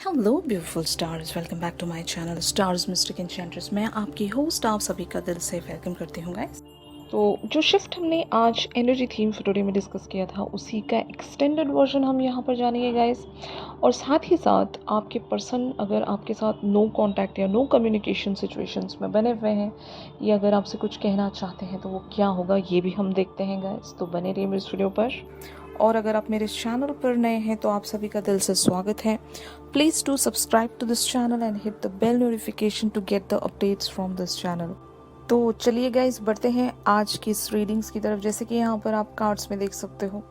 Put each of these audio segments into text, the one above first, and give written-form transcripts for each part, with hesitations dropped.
Hello beautiful stars, welcome back to my channel stars mystic enchantress. मैं आपकी host आप सभी का दिल से वेलकम करती हूँ गाइस। तो जो शिफ्ट हमने आज एनर्जी थीम फॉर टुडे में डिस्कस किया था, उसी का एक्सटेंडेड वर्जन हम यहाँ पर जानेंगे गाइस। और साथ ही साथ आपके पर्सन अगर आपके साथ नो कांटेक्ट या नो कम्युनिकेशन सिचुएशंस में बने हुए हैं, या अगर आपसे कुछ कहना चाहते हैं तो वो क्या होगा ये भी हम देखते हैं गाइस। तो बने रहिए इस वीडियो पर। और अगर आप मेरे चैनल पर नए हैं तो आप सभी का दिल से स्वागत है। Please do subscribe to this channel and hit the bell notification to get the updates from this channel. तो चलिए गाइस, बढ़ते हैं आज की इस रीडिंग्स की तरफ। जैसे कि यहाँ पर आप कार्ड्स में देख सकते हो,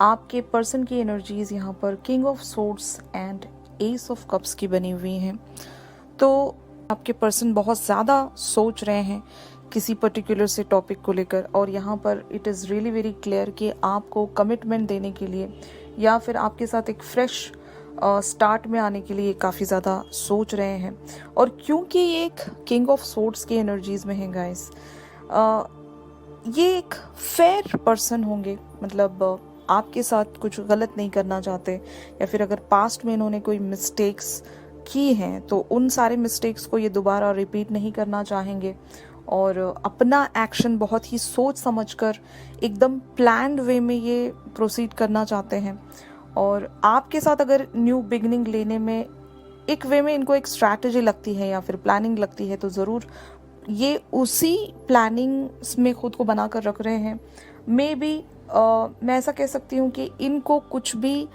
आपके पर्सन की एनर्जीज यहाँ पर king of swords and S of cups की बनी हुई हैं। तो आपके पर्सन बहुत ज़्यादा सोच रहे हैं किसी पर्टिकुलर से टॉपिक को लेकर, और यहाँ पर it is really very clear कि आपको कमिटमेंट देने के लिए या फिर आपके साथ एक फ्रेश स्टार्ट में आने के लिए काफ़ी ज़्यादा सोच रहे हैं। और क्योंकि ये एक किंग ऑफ सोर्ड्स की एनर्जीज में है गाइस, ये एक फेयर पर्सन होंगे। मतलब आपके साथ कुछ गलत नहीं करना चाहते, या फिर अगर पास्ट में इन्होंने कोई मिस्टेक्स की हैं तो उन सारे मिस्टेक्स को ये दोबारा रिपीट नहीं करना चाहेंगे, और अपना एक्शन बहुत ही सोच समझकर एकदम प्लान्ड वे में ये प्रोसीड करना चाहते हैं। और आपके साथ अगर न्यू बिगनिंग लेने में एक वे में इनको एक स्ट्रैटेजी लगती है या फिर प्लानिंग लगती है, तो ज़रूर ये उसी प्लानिंग में खुद को बना कर रख रहे हैं। मे बी मैं ऐसा कह सकती हूँ कि इनको कुछ भी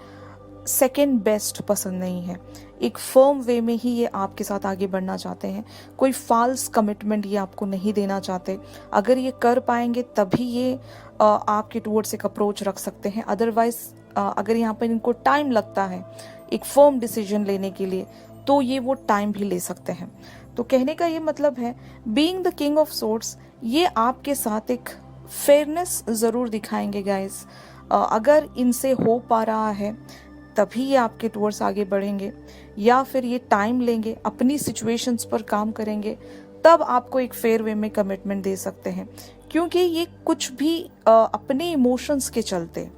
सेकेंड बेस्ट पसंद नहीं है। एक फर्म वे में ही ये आपके साथ आगे बढ़ना चाहते हैं। कोई फॉल्स कमिटमेंट ये आपको नहीं देना चाहते। अगर ये कर पाएंगे तभी ये आपके टुवर्ड्स एक अप्रोच रख सकते हैं। अदरवाइज अगर यहाँ पर इनको टाइम लगता है एक फर्म डिसीजन लेने के लिए, तो ये वो टाइम भी ले सकते हैं। तो कहने का ये मतलब है, being the king of swords, ये आपके साथ एक फेयरनेस ज़रूर दिखाएंगे गाइस। अगर इनसे हो पा रहा है तभी ये आपके टुवर्ड्स आगे बढ़ेंगे, या फिर ये टाइम लेंगे, अपनी सिचुएशंस पर काम करेंगे, तब आपको एक फेयर वे में कमिटमेंट दे सकते हैं। क्योंकि ये कुछ भी अपने इमोशंस के चलते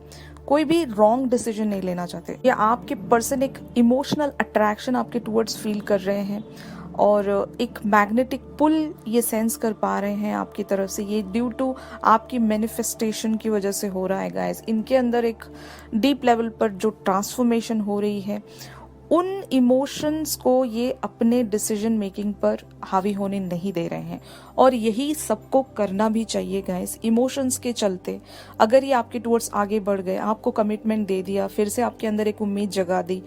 कोई भी रॉन्ग डिसीजन नहीं लेना चाहते। या आपके पर्सन एक इमोशनल अट्रैक्शन आपके टुवर्ड्स फील कर रहे हैं, और एक मैग्नेटिक पुल ये सेंस कर पा रहे हैं आपकी तरफ से। ये ड्यू टू आपकी मैनिफेस्टेशन की वजह से हो रहा है गाइस। इनके अंदर एक डीप लेवल पर जो ट्रांसफॉर्मेशन हो रही है, उन इमोशंस को ये अपने डिसीजन मेकिंग पर हावी होने नहीं दे रहे हैं। और यही सबको करना भी चाहिए गाइस। इमोशंस के चलते अगर ये आपके टुवर्ड्स आगे बढ़ गए, आपको कमिटमेंट दे दिया, फिर से आपके अंदर एक उम्मीद जगा दी,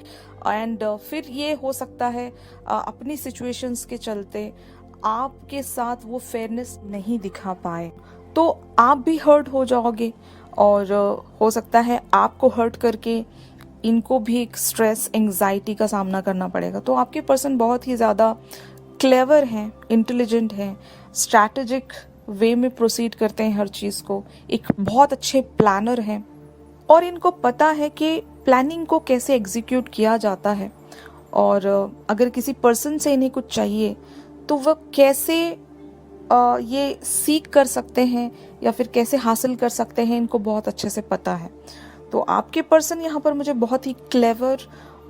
एंड फिर ये हो सकता है अपनी सिचुएशंस के चलते आपके साथ वो फेयरनेस नहीं दिखा पाए, तो आप भी हर्ट हो जाओगे। और हो सकता है आपको हर्ट करके इनको भी एक स्ट्रेस एंग्जाइटी का सामना करना पड़ेगा। तो आपके पर्सन बहुत ही ज़्यादा क्लेवर हैं, इंटेलिजेंट हैं, स्ट्रैटेजिक वे में प्रोसीड करते हैं हर चीज़ को, एक बहुत अच्छे प्लानर हैं, और इनको पता है कि प्लानिंग को कैसे एग्जीक्यूट किया जाता है। और अगर किसी पर्सन से इन्हें कुछ चाहिए तो वह कैसे ये सीख कर सकते हैं या फिर कैसे हासिल कर सकते हैं, इनको बहुत अच्छे से पता है। तो आपके पर्सन यहाँ पर मुझे बहुत ही क्लेवर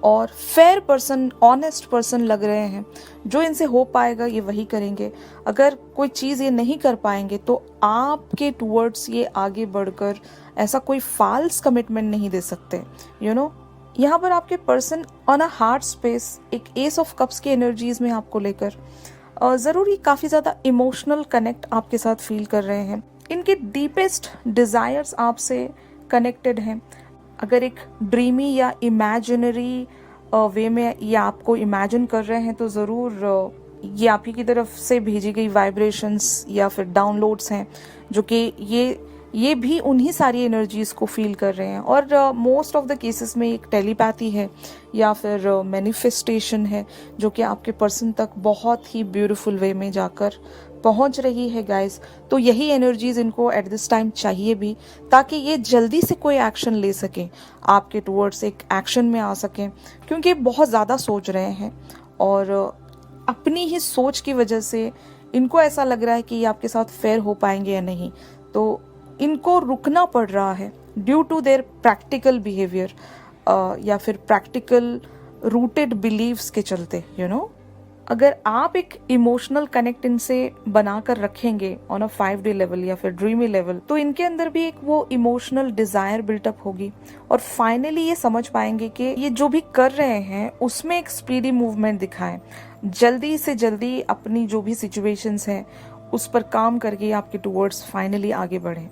और फेयर पर्सन, ऑनेस्ट पर्सन लग रहे हैं। जो इनसे हो पाएगा ये वही करेंगे। अगर कोई चीज़ ये नहीं कर पाएंगे तो आपके टुवर्ड्स ये आगे बढ़कर ऐसा कोई फॉल्स कमिटमेंट नहीं दे सकते। यहाँ पर आपके person on a heart space एक एस ऑफ कप्स की एनर्जीज में आपको लेकर ज़रूर ही काफ़ी ज़्यादा इमोशनल कनेक्ट आपके साथ फील कर रहे हैं। इनके डीपेस्ट डिज़ायर्स आपसे कनेक्टेड हैं। अगर एक ड्रीमी या इमेजिनरी वे में ये आपको इमेजिन कर रहे हैं, तो ज़रूर ये आप ही की तरफ से भेजी गई वाइब्रेशंस या फिर डाउनलोड्स हैं, जो कि ये भी उन्हीं सारी एनर्जीज़ को फील कर रहे हैं। और मोस्ट ऑफ द केसेस में एक टेलीपैथी है या फिर मैनिफेस्टेशन है, जो कि आपके पर्सन तक बहुत ही ब्यूटीफुल वे में जाकर पहुंच रही है गाइस। तो यही एनर्जीज इनको एट दिस टाइम चाहिए भी, ताकि ये जल्दी से कोई एक्शन ले सकें, आपके टुवर्ड्स एक एक्शन में आ सकें। क्योंकि बहुत ज़्यादा सोच रहे हैं, और अपनी ही सोच की वजह से इनको ऐसा लग रहा है कि ये आपके साथ फेयर हो पाएंगे या नहीं। तो इनको रुकना पड़ रहा है due to their practical behaviour, या फिर प्रैक्टिकल रूटेड बिलीव्स के चलते, अगर आप एक इमोशनल कनेक्ट इनसे बनाकर रखेंगे ऑन अ 5D लेवल या फिर ड्रीमी लेवल, तो इनके अंदर भी एक वो इमोशनल डिजायर बिल्टअप होगी और फाइनली ये समझ पाएंगे कि ये जो भी कर रहे हैं उसमें एक स्पीडी मूवमेंट दिखाएं, जल्दी से जल्दी अपनी जो भी सिचुएशंस हैं उस पर काम करके आपके टुवर्ड्स फाइनली आगे बढ़ें,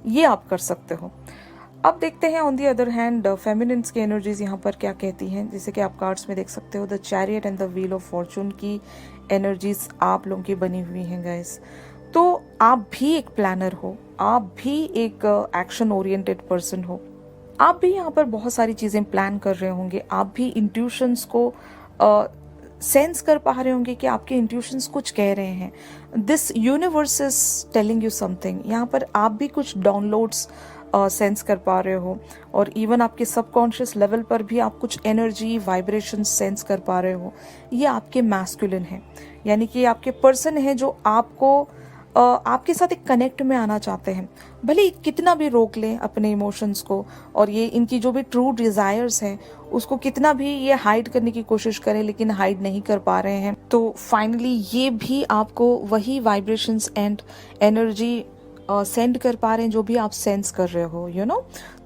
ये आप कर सकते हो। अब देखते हैं on the other hand feminines की एनर्जीज यहाँ पर क्या कहती हैं। जैसे कि आप कार्ड्स में देख सकते हो the chariot and the wheel of Fortune की एनर्जीज आप लोगों की बनी हुई हैं गाइस। तो आप भी एक प्लानर हो, आप भी एक एक्शन ओरिएंटेड पर्सन हो, आप भी यहाँ पर बहुत सारी चीजें प्लान कर रहे होंगे, आप भी इंट्यूशंस को सेंस कर पा रहे होंगे कि आपके इंट्यूशंस कुछ कह रहे हैं। This universe is telling you something. यहाँ पर आप भी कुछ डाउनलोड्स सेंस कर पा रहे हो और इवन आपके सबकॉन्शियस लेवल पर भी आप कुछ एनर्जी वाइब्रेशन सेंस कर पा रहे हो। ये आपके मैस्कुलिन है, यानी कि आपके पर्सन है जो आपको आपके साथ एक कनेक्ट में आना चाहते हैं, भले ही कितना भी रोक लें अपने इमोशंस को और ये इनकी जो भी ट्रू डिजायर्स हैं उसको कितना भी ये हाइड करने की कोशिश करें लेकिन हाइड नहीं कर पा रहे हैं। तो फाइनली ये भी आपको वही वाइब्रेशंस एंड एनर्जी सेंड कर पा रहे हैं जो भी आप सेंस कर रहे हो,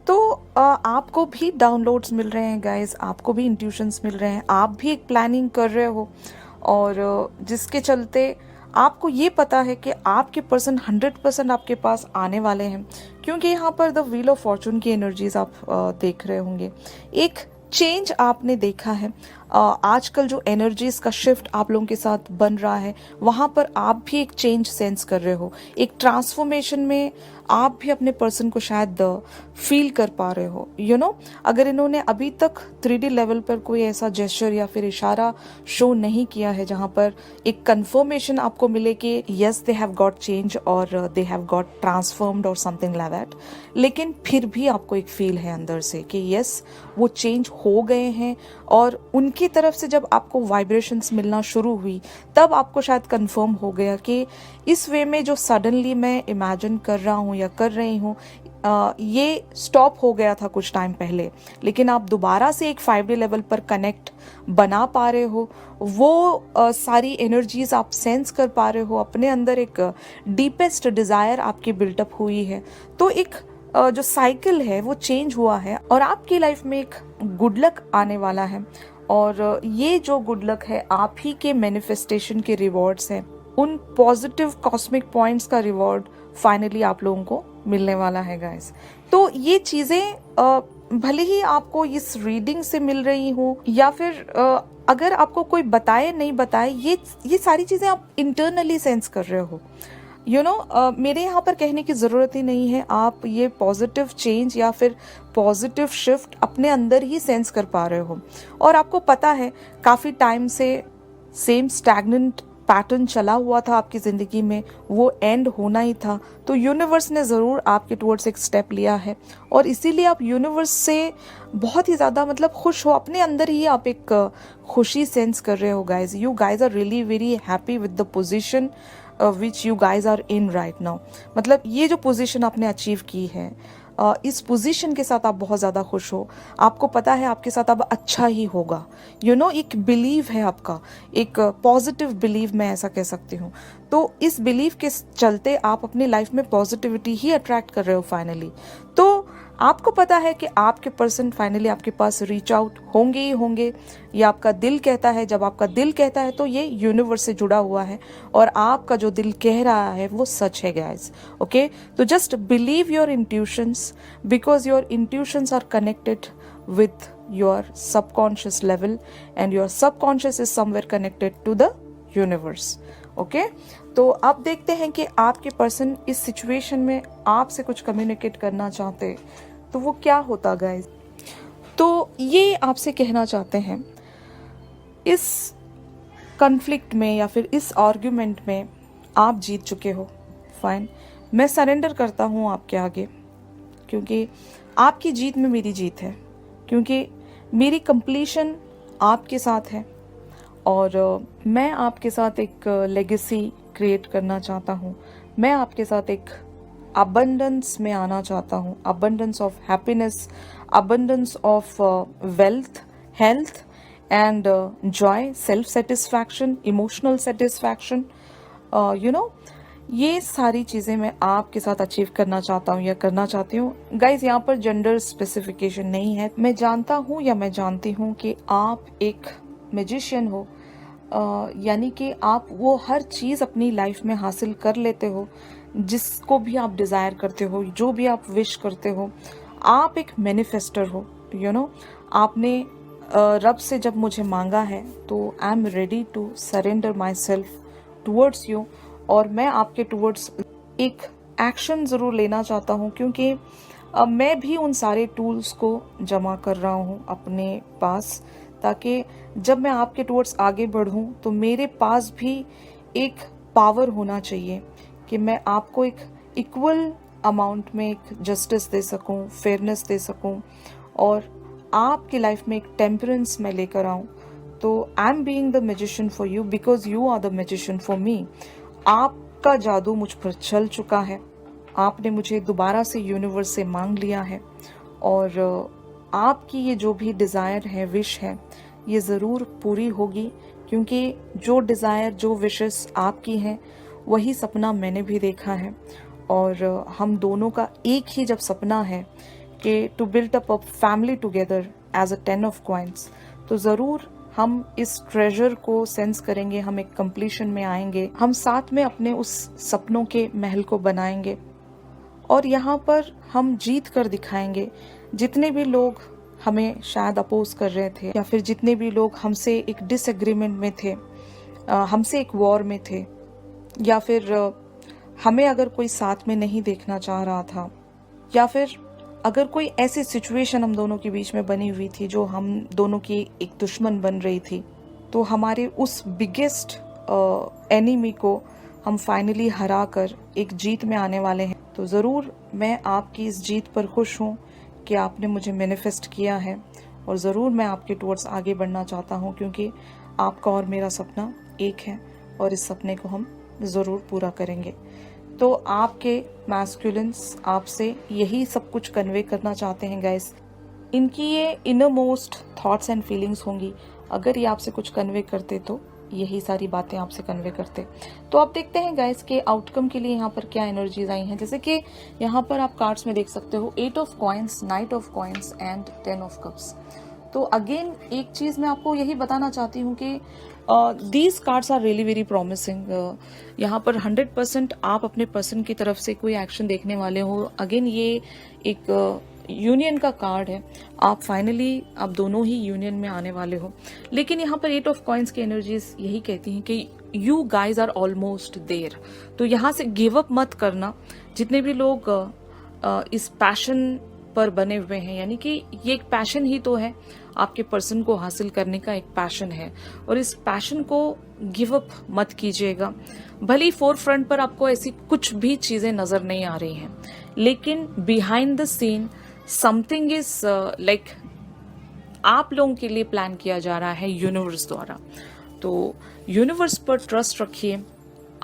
तो आपको भी डाउनलोड्स मिल रहे हैं गाइस, आपको भी इंट्यूशंस मिल रहे हैं, आप भी एक प्लानिंग कर रहे हो और जिसके चलते आपको ये पता है कि आपके पर्सन 100% आपके पास आने वाले हैं, क्योंकि यहाँ पर द व्हील ऑफ फॉर्चून की एनर्जीज आप देख रहे होंगे। एक चेंज आपने देखा है, आजकल जो एनर्जीज का शिफ्ट आप लोगों के साथ बन रहा है वहां पर आप भी एक चेंज सेंस कर रहे हो, एक ट्रांसफॉर्मेशन में आप भी अपने पर्सन को शायद फील कर पा रहे हो। अगर इन्होंने अभी तक 3D लेवल पर कोई ऐसा जेस्चर या फिर इशारा शो नहीं किया है जहां पर एक कंफर्मेशन आपको मिले कि yes they have got change और दे हैव गॉट ट्रांसफॉर्म्ड और समथिंग लाइक दैट, लेकिन फिर भी आपको एक फील है अंदर से कि यस वो चेंज हो गए हैं और उनकी तरफ से जब आपको वाइब्रेशंस मिलना शुरू हुई तब आपको शायद कंफर्म हो गया कि इस वे में जो सडनली मैं इमेजिन कर रहा हूँ या कर रही हूँ ये स्टॉप हो गया था कुछ टाइम पहले, लेकिन आप दोबारा से एक 5D लेवल पर कनेक्ट बना पा रहे हो, वो सारी एनर्जीज आप सेंस कर पा रहे हो, अपने अंदर एक डीपेस्ट डिजायर आपकी बिल्टअप हुई है। तो एक जो साइकिल है वो चेंज हुआ है और आपकी लाइफ में एक गुड लक आने वाला है और ये जो गुड लक है आप ही के मैनिफेस्टेशन के रिवॉर्ड्स हैं, उन पॉजिटिव कॉस्मिक पॉइंट्स का रिवॉर्ड फाइनली आप लोगों को मिलने वाला है गाइस। तो ये चीजें भले ही आपको इस रीडिंग से मिल रही हो या फिर अगर आपको कोई बताए नहीं बताए, ये सारी चीजें आप इंटरनली सेंस कर रहे हो। मेरे यहाँ पर कहने की ज़रूरत ही नहीं है, आप ये पॉजिटिव चेंज या फिर पॉजिटिव शिफ्ट अपने अंदर ही सेंस कर पा रहे हो और आपको पता है काफ़ी टाइम से सेम स्टैग्नेंट पैटर्न चला हुआ था आपकी ज़िंदगी में, वो एंड होना ही था। तो यूनिवर्स ने ज़रूर आपके टुवर्ड्स एक स्टेप लिया है और इसीलिए आप यूनिवर्स से बहुत ही ज़्यादा खुश हो, अपने अंदर ही आप एक खुशी सेंस कर रहे हो guys. You guys are really very happy with the position which you guys are in right now. ये जो पोजीशन आपने अचीव की है, इस पोजीशन के साथ आप बहुत ज़्यादा खुश हो, आपको पता है आपके साथ अब अच्छा ही होगा। एक बिलीव है आपका, एक पॉजिटिव बिलीव, मैं ऐसा कह सकती हूँ। तो इस बिलीव के चलते आप अपनी लाइफ में पॉजिटिविटी ही अट्रैक्ट कर रहे हो फाइनली। तो आपको पता है कि आपके पर्सन फाइनली आपके पास रीच आउट होंगे ही होंगे, ये आपका दिल कहता है। जब आपका दिल कहता है तो ये यूनिवर्स से जुड़ा हुआ है और आपका जो दिल कह रहा है वो सच है गाइस। ओके, तो just believe your intuitions because your intuitions are connected with your subconscious level and your subconscious is somewhere connected to the universe. Okay, तो अब देखते हैं कि आपके पर्सन इस सिचुएशन में आपसे कुछ कम्युनिकेट करना चाहते तो वो क्या होता गाइस। तो ये आपसे कहना चाहते हैं, इस कॉन्फ्लिक्ट में या फिर इस आर्ग्यूमेंट में आप जीत चुके हो, फाइन, मैं सरेंडर करता हूँ आपके आगे, क्योंकि आपकी जीत में मेरी जीत है, क्योंकि मेरी कंप्लीशन आपके साथ है और मैं आपके साथ एक लेगेसी क्रिएट करना चाहता हूँ। मैं आपके साथ एक अबंडेंस में आना चाहता हूँ, abundance of happiness, abundance of wealth, health and joy, self satisfaction, emotional satisfaction, you know, ये सारी चीज़ें मैं आपके साथ अचीव करना चाहता हूँ या करना चाहती हूँ। गाइज, यहाँ पर जेंडर स्पेसिफिकेशन नहीं है। मैं जानता हूँ या मैं जानती हूँ कि आप एक मैजिशियन हो, यानी कि आप वो हर चीज़ अपनी लाइफ में हासिल कर लेते हो जिसको भी आप डिज़ायर करते हो, जो भी आप विश करते हो। आप एक मैनिफेस्टर हो, यू नो। आपने रब से जब मुझे मांगा है तो I am ready to surrender myself towards you, और मैं आपके टूवर्ड्स एक एक्शन ज़रूर लेना चाहता हूँ, क्योंकि मैं भी उन सारे टूल्स को जमा कर रहा हूँ अपने पास, ताकि जब मैं आपके टूवर्ड्स आगे बढ़ूँ तो मेरे पास भी एक पावर होना चाहिए कि मैं आपको एक इक्वल अमाउंट में एक जस्टिस दे सकूं, फेयरनेस दे सकूं, और आपकी लाइफ में एक टेम्परेंस मैं लेकर आऊं। तो I am being the magician for you because you are the magician for me. आपका जादू मुझ पर चल चुका है, आपने मुझे दोबारा से यूनिवर्स से मांग लिया है, और आपकी ये जो भी डिज़ायर है, विश है, ये ज़रूर पूरी होगी, क्योंकि जो डिज़ायर, जो विशेस आपकी हैं, वही सपना मैंने भी देखा है। और हम दोनों का एक ही जब सपना है कि to build up a family together as a 10 of coins, तो ज़रूर हम इस ट्रेजर को सेंस करेंगे, हम एक कंप्लीशन में आएंगे, हम साथ में अपने उस सपनों के महल को बनाएंगे, और यहाँ पर हम जीत कर दिखाएंगे। जितने भी लोग हमें शायद अपोज कर रहे थे, या फिर जितने भी लोग हमसे एक डिसएग्रीमेंट में थे, हमसे एक वॉर में थे, या फिर हमें अगर कोई साथ में नहीं देखना चाह रहा था, या फिर अगर कोई ऐसी सिचुएशन हम दोनों के बीच में बनी हुई थी जो हम दोनों की एक दुश्मन बन रही थी, तो हमारे उस बिगेस्ट एनिमी को हम फाइनली हरा कर एक जीत में आने वाले हैं। तो ज़रूर मैं आपकी इस जीत पर खुश हूँ कि आपने मुझे मैनिफेस्ट किया है, और ज़रूर मैं आपके टुवर्ड्स आगे बढ़ना चाहता हूँ, क्योंकि आपका और मेरा सपना एक है, और इस सपने को हम ज़रूर पूरा करेंगे। तो आपके मैस्कुलिन्स आपसे यही सब कुछ कन्वे करना चाहते हैं गाइस। इनकी ये inner most thoughts and feelings होंगी। अगर ये आपसे कुछ कन्वे करते तो यही सारी बातें आपसे कन्वे करते। तो आप देखते हैं गाइस कि आउटकम के लिए यहाँ पर क्या एनर्जीज आई हैं। जैसे कि यहाँ पर आप कार्ड्स में देख सकते हो 8 of coins, knight of coins and 10 of cups. तो अगेन एक चीज़ मैं आपको यही बताना चाहती हूँ कि these cards are really very promising. यहाँ पर 100% आप अपने पर्सन की तरफ से कोई एक्शन देखने वाले हो। अगेन ये एक यूनियन का कार्ड है। आप फाइनली आप दोनों ही यूनियन में आने वाले हो। लेकिन यहाँ पर 8 ऑफ कॉइन्स की एनर्जीज यही कहती हैं कि you guys are almost there. तो यहाँ से गिव अप मत करना। जितने भी लोग इस पैशन पर बने हुए हैं, यानी कि ये एक पैशन ही तो है, आपके पर्सन को हासिल करने का एक पैशन है, और इस पैशन को गिव अप मत कीजिएगा। भले ही फोर फ्रंट पर आपको ऐसी कुछ भी चीजें नजर नहीं आ रही हैं, लेकिन behind the seen something is like आप लोगों के लिए प्लान किया जा रहा है यूनिवर्स द्वारा। तो यूनिवर्स पर ट्रस्ट रखिए।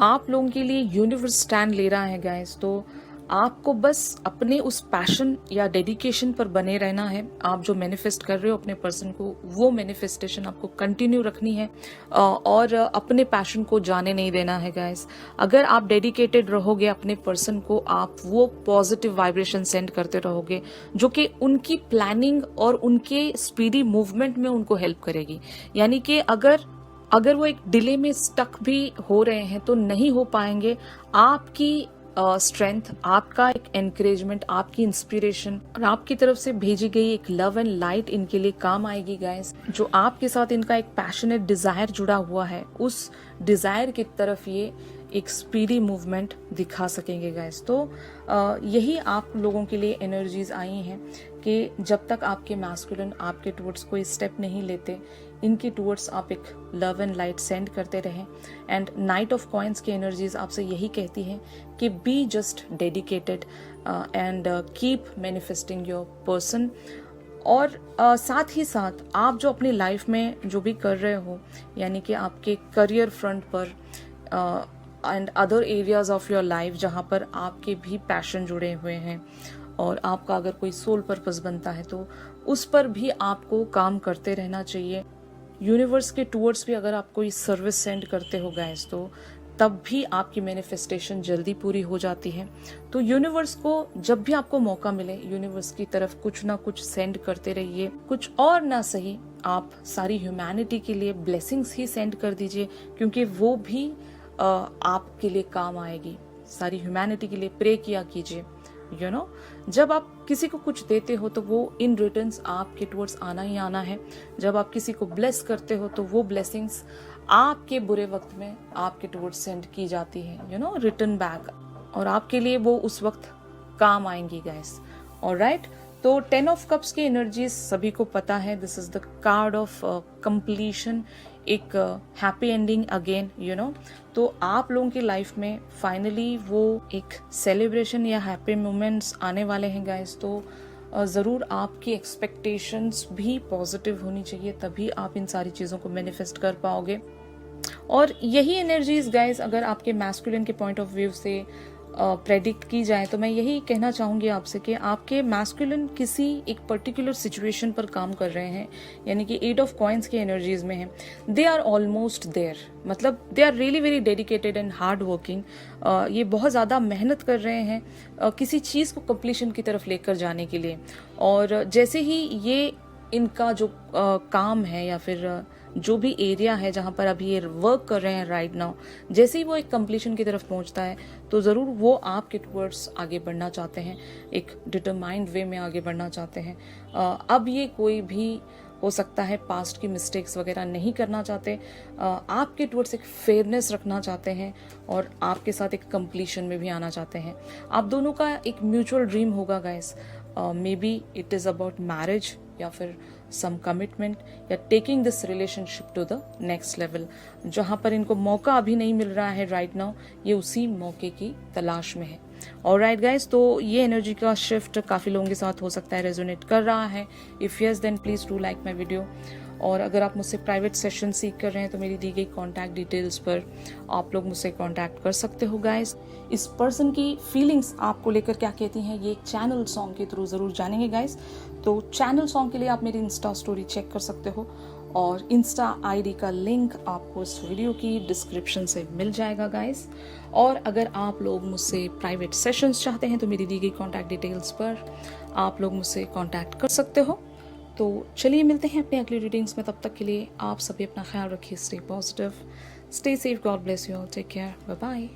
आप लोगों के लिए यूनिवर्स स्टैंड ले रहा है गाइस। तो आपको बस अपने उस पैशन या डेडिकेशन पर बने रहना है। आप जो मैनिफेस्ट कर रहे हो अपने पर्सन को, वो मैनिफेस्टेशन आपको कंटिन्यू रखनी है, और अपने पैशन को जाने नहीं देना है गाइस। अगर आप डेडिकेटेड रहोगे अपने पर्सन को, आप वो पॉजिटिव वाइब्रेशन सेंड करते रहोगे जो कि उनकी प्लानिंग और उनके स्पीडी मूवमेंट में उनको हेल्प करेगी। यानी कि अगर वो एक डिले में स्टक भी हो रहे हैं तो नहीं हो पाएंगे। आपकी स्ट्रेंथ, आपका एक एनकरेजमेंट, आपकी इंस्पिरेशन और आपकी तरफ से भेजी गई एक लव एंड लाइट इनके लिए काम आएगी गाइस। जो आपके साथ इनका एक पैशनेट डिजायर जुड़ा हुआ है, उस डिजायर की तरफ ये एक स्पीडी मूवमेंट दिखा सकेंगे गाइस। तो यही आप लोगों के लिए एनर्जीज आई हैं कि जब तक आपके मैस्कुलिन आपके टुवर्ड्स कोई स्टेप नहीं लेते, इनके टुवर्ड्स आप एक लव एंड लाइट सेंड करते रहें। एंड नाइट ऑफ कॉइन्स की एनर्जीज आपसे यही कहती हैं कि be just dedicated and keep manifesting your person. और साथ ही साथ आप जो अपनी लाइफ में जो भी कर रहे हो, यानी कि आपके करियर फ्रंट पर and other areas of your life जहाँ पर आपके भी पैशन जुड़े हुए हैं, और आपका अगर कोई सोल पर्पस बनता है तो उस पर भी आपको काम करते रहना चाहिए। यूनिवर्स के टूवर्ड्स भी अगर आप कोई सर्विस सेंड करते हो गाइस, तो तब भी आपकी मैनिफेस्टेशन जल्दी पूरी हो जाती है। तो यूनिवर्स को जब भी आपको मौका मिले, यूनिवर्स की तरफ कुछ ना कुछ सेंड करते रहिए। कुछ और ना सही, आप सारी ह्यूमैनिटी के लिए ब्लेसिंग्स ही सेंड कर दीजिए, क्योंकि वो भी आपके लिए काम आएगी। सारी ह्यूमैनिटी के लिए प्रे किया कीजिए। यू नो, जब आप किसी को कुछ देते हो तो वो इन रिटर्न्स आपके टुवर्ड्स आना ही आना है। जब आप किसी को ब्लेस करते हो तो वो ब्लेसिंग्स आपके बुरे वक्त में आपके टुवर्ड्स सेंड की जाती है, यू नो, रिटर्न बैक, और आपके लिए वो उस वक्त काम आएंगी गाइस। ऑलराइट, तो 10 ऑफ कप्स की एनर्जीज सभी को पता है। This is the card of completion, एक happy ending again, you know. तो आप लोगों की लाइफ में फाइनली वो एक सेलिब्रेशन या हैप्पी मोमेंट्स आने वाले हैं गाइस। तो ज़रूर आपकी एक्सपेक्टेशंस भी पॉजिटिव होनी चाहिए, तभी आप इन सारी चीज़ों को मैनिफेस्ट कर पाओगे। और यही एनर्जीज गाइस अगर आपके मैस्कुलिन के पॉइंट ऑफ व्यू से प्रेडिक्ट की जाए, तो मैं यही कहना चाहूंगी आपसे कि आपके मैस्कुलिन किसी एक पर्टिकुलर सिचुएशन पर काम कर रहे हैं, यानी कि 8 ऑफ कॉइन्स की एनर्जीज में हैं। दे आर ऑलमोस्ट देयर, मतलब they are really very dedicated and hard working. ये बहुत ज़्यादा मेहनत कर रहे हैं किसी चीज़ को कंप्लीशन की तरफ लेकर जाने के लिए। और जैसे ही ये इनका जो काम है या फिर जो भी एरिया है जहाँ पर अभी ये वर्क कर रहे हैं राइट नाउ, जैसे ही वो एक कंप्लीशन की तरफ पहुँचता है तो ज़रूर वो आपके टुवर्ड्स आगे बढ़ना चाहते हैं, एक डिटरमाइंड वे में आगे बढ़ना चाहते हैं। अब ये कोई भी हो सकता है पास्ट की मिस्टेक्स वगैरह नहीं करना चाहते, आपके टुवर्ड्स एक फेयरनेस रखना चाहते हैं और आपके साथ एक कंप्लीशन में भी आना चाहते हैं। आप दोनों का एक म्यूचुअल ड्रीम होगा guys, maybe it is about marriage या फिर सम कमिटमेंट या taking this relationship to the next level. जहाँ पर इनको मौका अभी नहीं मिल रहा है राइट नाउ, ये उसी मौके की तलाश में है। ऑलराइट गाइस, तो ये एनर्जी का शिफ्ट काफ़ी लोगों के साथ हो सकता है रेजोनेट कर रहा है। If yes then please do like my video. और अगर आप मुझसे प्राइवेट सेशन सीख कर रहे हैं तो मेरी दी गई कॉन्टैक्ट डिटेल्स पर आप लोग मुझसे कॉन्टैक्ट कर सकते हो गाइस। इस पर्सन की फीलिंग्स आपको लेकर क्या कहती हैं, ये एक चैनल सॉन्ग के थ्रू ज़रूर जानेंगे गाइस। तो चैनल सॉन्ग के लिए आप मेरी इंस्टा स्टोरी चेक कर सकते हो और इंस्टा आईडी का लिंक आपको इस वीडियो की डिस्क्रिप्शन से मिल जाएगा गाइस। और अगर आप लोग मुझसे प्राइवेट सेशंस चाहते हैं तो मेरी दी गई कॉन्टैक्ट डिटेल्स पर आप लोग मुझसे कॉन्टैक्ट कर सकते हो। तो चलिए मिलते हैं अपने अगली रीडिंग्स में, तब तक के लिए आप सभी अपना ख्याल रखिए, stay positive, stay safe, God bless you all, take care, bye bye.